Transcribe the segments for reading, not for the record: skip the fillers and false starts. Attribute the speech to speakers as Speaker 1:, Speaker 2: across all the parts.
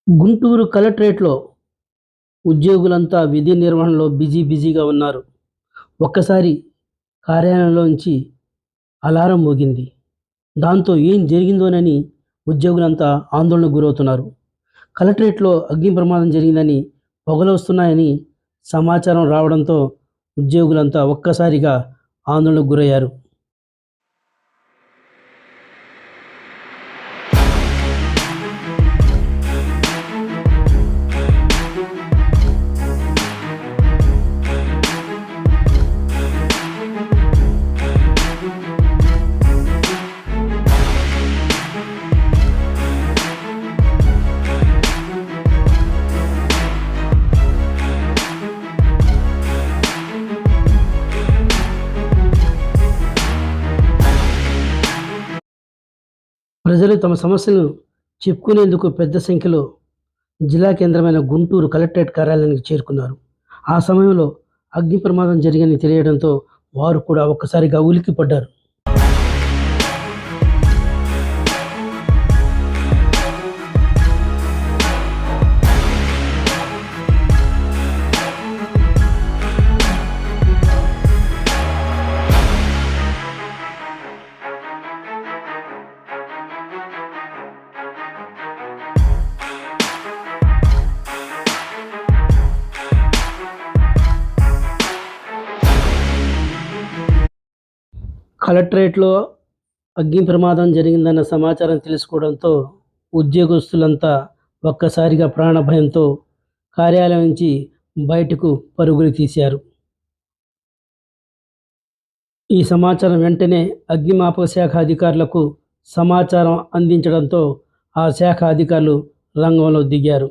Speaker 1: గుంటూరు కలెక్టరేట్‌లో ఉద్యోగులంతా విధి నిర్వహణలో బిజీగా ఉన్నారు. ఒక్కసారి కార్యాలయంలోంచి అలారం మోగింది. దాంతో ఏం జరిగిందోనని ఉద్యోగులంతా ఆందోళనకు గురవుతున్నారు. కలెక్టరేట్‌లో అగ్ని ప్రమాదం జరిగిందని, పొగలొస్తున్నాయని సమాచారం రావడంతో ఉద్యోగులంతా ఒక్కసారిగా ఆందోళనకు గురయ్యారు. ప్రజలు తమ సమస్యలను చెప్పుకునేందుకు పెద్ద సంఖ్యలో జిల్లా కేంద్రమైన గుంటూరు కలెక్టరేట్ కార్యాలయానికి చేరుకున్నారు. ఆ సమయంలో అగ్ని ప్రమాదం జరిగిందని తెలియడంతో వారు కూడా ఒక్కసారిగా ఉలిక్కిపడ్డారు. కలెక్టరేట్‌లో అగ్ని ప్రమాదం జరిగిందన్న సమాచారం తెలుసుకోవడంతో ఉద్యోగస్తులంతా ఒక్కసారిగా ప్రాణభయంతో కార్యాలయం నుంచి బయటకు పరుగులు తీశారు. ఈ సమాచారం వెంటనే అగ్నిమాపక శాఖ అధికారులకు సమాచారం అందించడంతో ఆ శాఖ అధికారులు రంగంలో దిగారు.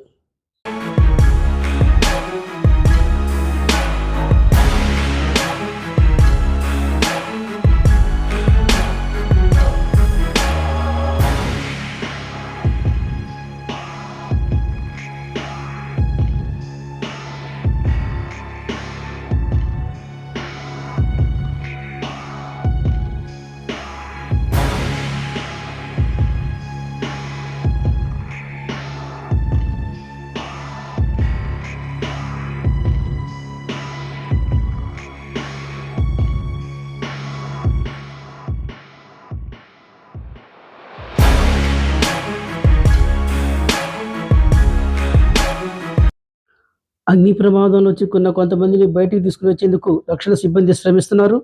Speaker 1: అగ్ని ప్రమాదంలో చిక్కున్న కొంతమందిని బయటికి తీసుకుని వచ్చేందుకు రక్షణ సిబ్బంది శ్రమిస్తున్నారు.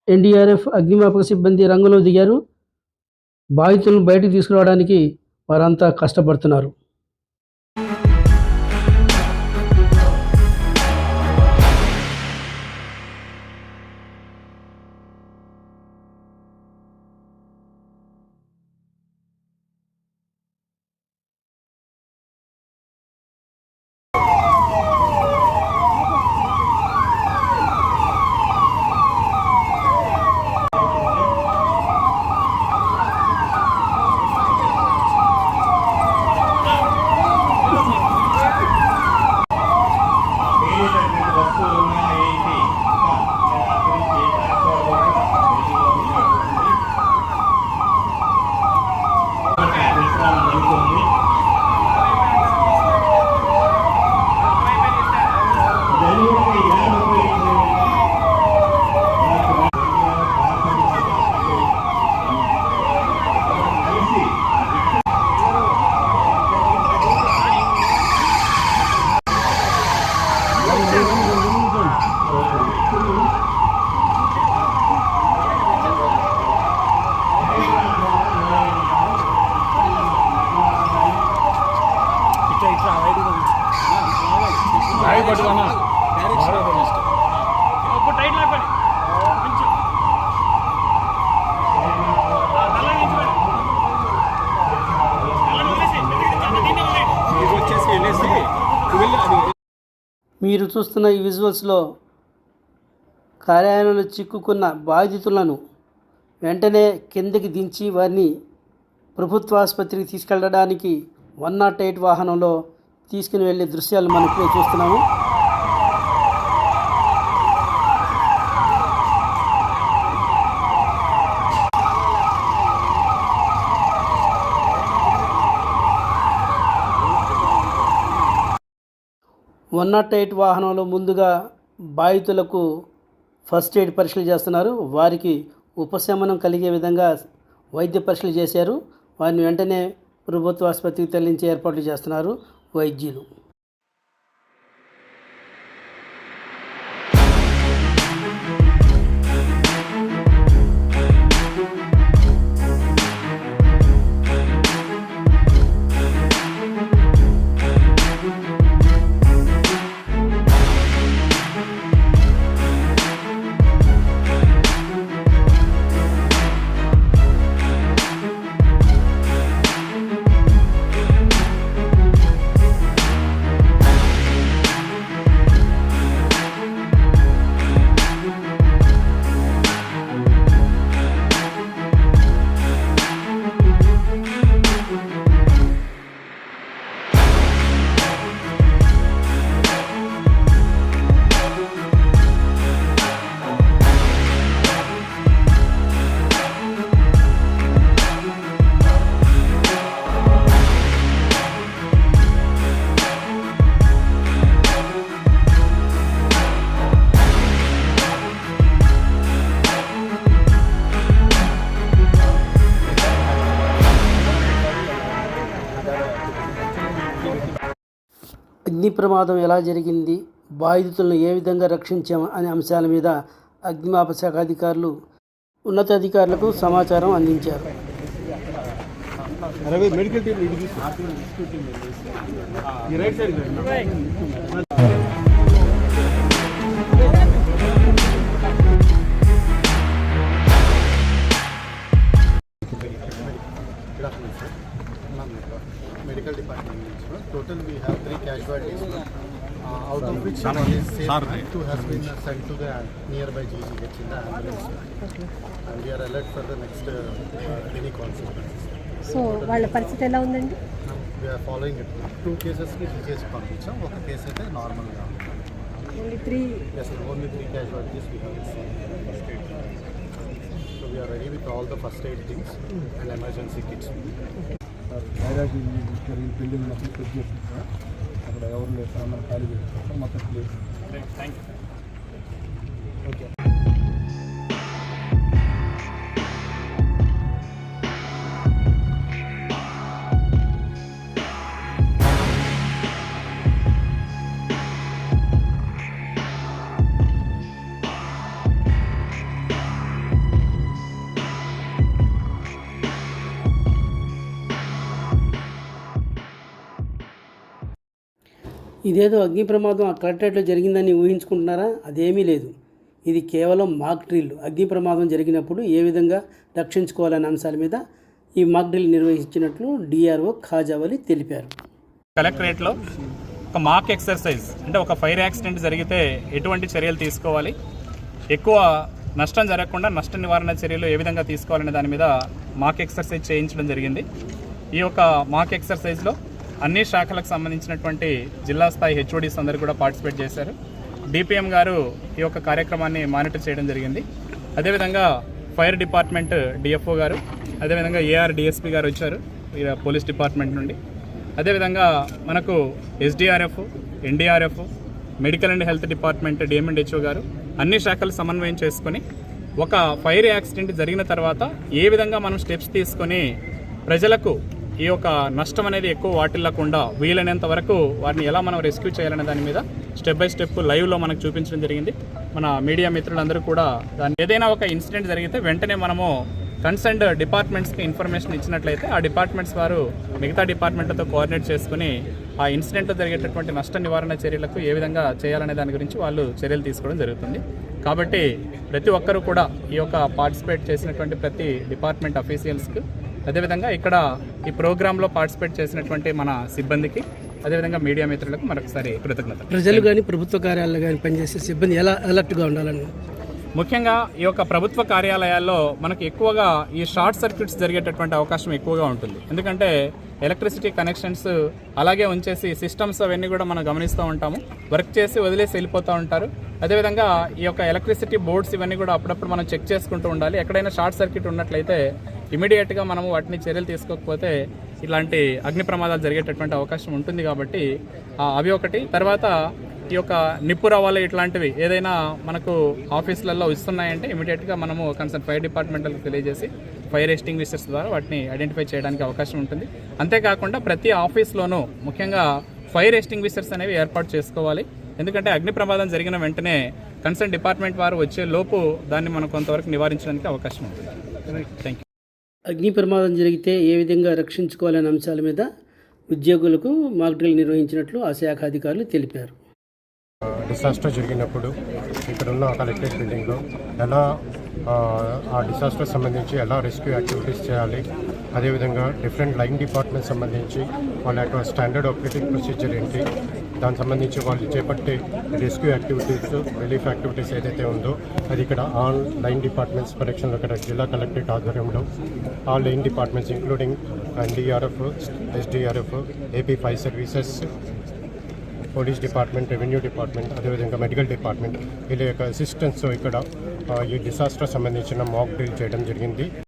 Speaker 1: ఎన్డీఆర్ఎఫ్ అగ్నిమాపక సిబ్బంది రంగంలో దిగారు. బాధితులను బయటికి తీసుకురావడానికి వారంతా కష్టపడుతున్నారు. మీరు చూస్తున్న ఈ విజువల్స్లో కార్యాలయంలో చిక్కుకున్న బాధితులను వెంటనే కిందకి దించి వారిని ప్రభుత్వ ఆసుపత్రికి తీసుకెళ్ళడానికి 108 వాహనంలో తీసుకుని వెళ్ళే దృశ్యాలు మనం ఇప్పుడే చూస్తున్నాము. 108 వాహనంలో ముందుగా బాధితులకు ఫస్ట్ ఎయిడ్ పరీక్షలు చేస్తున్నారు. వారికి ఉపశమనం కలిగే విధంగా వైద్య పరీక్షలు చేశారు. వారిని వెంటనే ప్రభుత్వ ఆసుపత్రికి తరలించే ఏర్పాట్లు చేస్తున్నారు వైద్యులు. అగ్ని ప్రమాదం ఎలా జరిగింది, బాధితులను ఏ విధంగా రక్షించాం అనే అంశాల మీద అగ్నిమాపక శాఖ అధికారులు ఉన్నతాధికారులకు సమాచారం అందించారు.
Speaker 2: Medical department. Total we have 3 casualties, out of which one is safe. 2 has been sent to the nearby GCH in the ambulance. And we are alert for the next any consequences.
Speaker 3: So, వాళ్ళ పరిస్థితి ఎలా ఉందండి?
Speaker 2: We are following it. 2 cases కి GCH పంపించాం. ఒక case అయితే normal గా ఉంది.
Speaker 3: Only 3.
Speaker 2: Yes, only 3 casualties we have. So we are ready with all the first aid things and emergency kits.
Speaker 4: వైరాగ్ బిల్డింగ్ మొత్తం చెక్ చేసి అక్కడ ఎవరు లేదు సార్, మనం ఖాళీ చేస్తాం మొత్తం ప్లేస్. Thank you. ఓకే.
Speaker 1: ఇదేదో అగ్ని ప్రమాదం ఆ కలెక్టరేట్లో జరిగిందని ఊహించుకుంటున్నారా? అదేమీ లేదు. ఇది కేవలం మాక్ డ్రిల్. అగ్ని ప్రమాదం జరిగినప్పుడు ఏ విధంగా రక్షించుకోవాలనే అంశాల మీద ఈ మాక్ డ్రిల్ నిర్వహించినట్లు డిఆర్ఓ ఖాజావలి తెలిపారు.
Speaker 5: కలెక్టరేట్లో ఒక మాక్ ఎక్సర్సైజ్, అంటే ఒక ఫైర్ యాక్సిడెంట్ జరిగితే ఎటువంటి చర్యలు తీసుకోవాలి, ఎక్కువ నష్టం జరగకుండా నష్ట నివారణ చర్యలు ఏ విధంగా తీసుకోవాలనే దాని మీద మాక్ ఎక్సర్సైజ్ చేయించడం జరిగింది. ఈ యొక్క మాక్ ఎక్సర్సైజ్లో అన్ని శాఖలకు సంబంధించినటువంటి జిల్లా స్థాయి హెచ్ఓడీస్ అందరూ కూడా పార్టిసిపేట్ చేశారు. డిపిఎం గారు ఈ యొక్క కార్యక్రమాన్ని మానిటర్ చేయడం జరిగింది. అదేవిధంగా ఫైర్ డిపార్ట్మెంట్ డిఎఫ్ఓ గారు, అదేవిధంగా ఏఆర్ డిఎస్పీ గారు వచ్చారు పోలీస్ డిపార్ట్మెంట్ నుండి. అదేవిధంగా మనకు SDRF, NDRF, medical and health department DM and HO గారు అన్ని శాఖలు సమన్వయం చేసుకొని ఒక ఫైర్ యాక్సిడెంట్ జరిగిన తర్వాత ఏ విధంగా మనం స్టెప్స్ తీసుకొని ప్రజలకు ఈ యొక్క నష్టం అనేది ఎక్కువ వాటిల్లకుండా వీలైనంత వరకు వారిని ఎలా మనం రెస్క్యూ చేయాలనే దాని మీద స్టెప్ బై స్టెప్ లైవ్లో మనకు చూపించడం జరిగింది. మన మీడియా మిత్రులందరూ కూడా దాన్ని ఏదైనా ఒక ఇన్సిడెంట్ జరిగితే వెంటనే మనము కన్సర్న్డ్ డిపార్ట్మెంట్స్కి ఇన్ఫర్మేషన్ ఇచ్చినట్లయితే ఆ డిపార్ట్మెంట్స్ వారు మిగతా డిపార్ట్మెంట్లతో కోఆర్డినేట్ చేసుకుని ఆ ఇన్సిడెంట్లో జరిగేటటువంటి నష్ట నివారణ చర్యలకు ఏ విధంగా చేయాలనే దాని గురించి వాళ్ళు చర్యలు తీసుకోవడం జరుగుతుంది. కాబట్టి ప్రతి ఒక్కరూ కూడా ఈ యొక్క పార్టిసిపేట్ చేసినటువంటి ప్రతి డిపార్ట్మెంట్ అఫీషియల్స్కి, అదేవిధంగా ఇక్కడ ఈ ప్రోగ్రాంలో పార్టిసిపేట్ చేసినటువంటి మన సిబ్బందికి, అదేవిధంగా మీడియా మిత్రులకు మరొకసారి కృతజ్ఞతలు.
Speaker 1: ప్రజలు కానీ ప్రభుత్వ కార్యాలయాలు కానీ పనిచేసే సిబ్బంది ఎలా అలర్ట్గా ఉండాలని?
Speaker 5: ముఖ్యంగా ఈ యొక్క ప్రభుత్వ కార్యాలయాల్లో మనకు ఎక్కువగా ఈ షార్ట్ సర్క్యూట్స్ జరిగేటటువంటి అవకాశం ఎక్కువగా ఉంటుంది. ఎందుకంటే ఎలక్ట్రిసిటీ కనెక్షన్స్ అలాగే ఉంచేసి సిస్టమ్స్ అవన్నీ కూడా మనం గమనిస్తూ ఉంటాము. వర్క్ చేసి వదిలేసి వెళ్ళిపోతూ ఉంటారు. అదేవిధంగా ఈ యొక్క ఎలక్ట్రిసిటీ బోర్డ్స్ ఇవన్నీ కూడా అప్పుడప్పుడు మనం చెక్ చేసుకుంటూ ఉండాలి. ఎక్కడైనా షార్ట్ సర్క్యూట్ ఉన్నట్లయితే ఇమీడియట్గా మనము వాటిని చర్యలు తీసుకోకపోతే ఇలాంటి అగ్ని ప్రమాదాలు జరిగేటటువంటి అవకాశం ఉంటుంది కాబట్టి అవి ఒకటి. తర్వాత ఈ యొక్క నిప్పు రవ్వలు ఇట్లాంటివి ఏదైనా మనకు ఆఫీసులలో ఇస్తున్నాయంటే ఇమీడియట్గా మనము కన్సర్న్ ఫైర్ డిపార్ట్మెంట్లకు తెలియజేసి ఫైర్ ఎక్స్టింగ్విషర్స్ ద్వారా వాటిని ఐడెంటిఫై చేయడానికి అవకాశం ఉంటుంది. అంతేకాకుండా ప్రతి ఆఫీస్లోనూ ముఖ్యంగా ఫైర్ ఎక్స్టింగ్విషర్స్ అనేవి ఏర్పాటు చేసుకోవాలి. ఎందుకంటే అగ్ని ప్రమాదం జరిగిన వెంటనే కన్సర్న్ డిపార్ట్మెంట్ వారు వచ్చే లోపు దాన్ని మనం కొంతవరకు నివారించడానికి అవకాశం ఉంటుంది. Thank you.
Speaker 1: అగ్ని ప్రమాదం జరిగితే ఏ విధంగా రక్షించుకోవాలనే అంశాల మీద ఉద్యోగులకు మాక్ డ్రిల్ నిర్వహించినట్లు ఆ శాఖ అధికారులు తెలిపారు.
Speaker 6: డిసాస్టర్ జరిగినప్పుడు ఇక్కడ ఉన్న కలెక్టరేట్ బిల్డింగ్లో ఎలా ఆ డిసాస్టర్ సంబంధించి ఎలా రెస్క్యూ యాక్టివిటీస్ చేయాలి, అదేవిధంగా డిఫరెంట్ లైన్ డిపార్ట్మెంట్ సంబంధించి వాళ్ళ యొక్క స్టాండర్డ్ ఆపరేటింగ్ ప్రొసీజర్ ఏంటి, దానికి సంబంధించి వాళ్ళు చేపట్టే రెస్క్యూ యాక్టివిటీస్, రిలీఫ్ యాక్టివిటీస్ ఏదైతే ఉందో అది ఇక్కడ ఆల్ లైన్ డిపార్ట్మెంట్స్ ప్రొటెక్షన్లో ఇక్కడ జిల్లా కలెక్టరేట్ ఆధ్వర్యంలో all line departments including NDRF, SDRF, AP fire services, police department, revenue department, అదేవిధంగా మెడికల్ డిపార్ట్మెంట్ వీళ్ళ యొక్క అసిస్టెన్స్ ఇక్కడ ఈ డిసాస్టర్ సంబంధించిన మాక్ డ్రిల్ చేయడం జరిగింది.